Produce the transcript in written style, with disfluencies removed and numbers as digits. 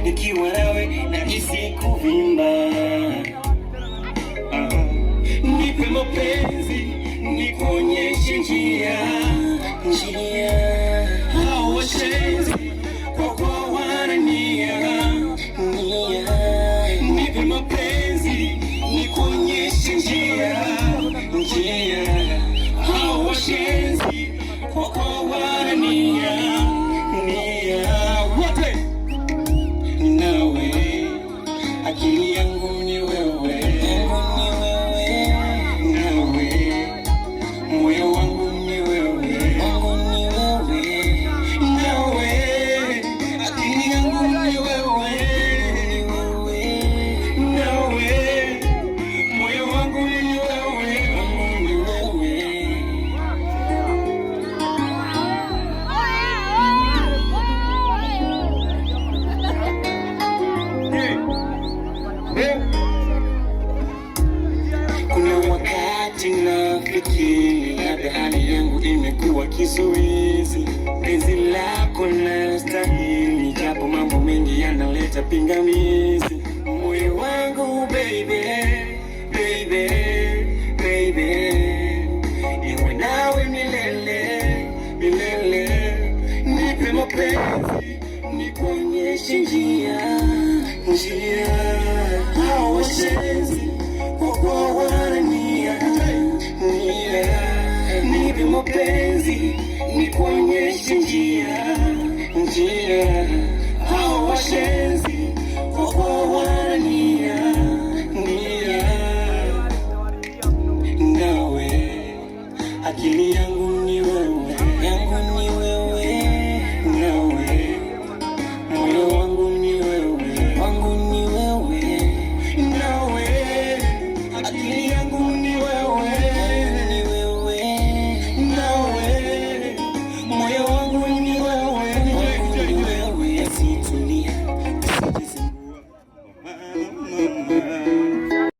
nikiwa nawe nahisi kuvimba. Nipe mapenzi nikuonyeshe njia, hao washenzi kwako wanania. Nipe mapenzi nikuonyeshe njia, hao washenzi kwako wanania. Wote nawe, akili yangu ni wewe, moyo wangu ni wewe, nawe akili yangu ni wewe, nawe moyo wangu ni wewe. Kuna wakati nafikiri labda hali yangu imekuwa kizuizi, penzi lako nastahili, japo mambo mengi yanaleta pingamizi. Moyo wangu baby, baby, baby, iwe nawe milele, milele. Nipe mapenzi nikuonyeshe njia, hao washenzi kwako wanania. Nipe mapenzi nikuonyeshe njia, hao washenzi kwako wanania. Nawe akili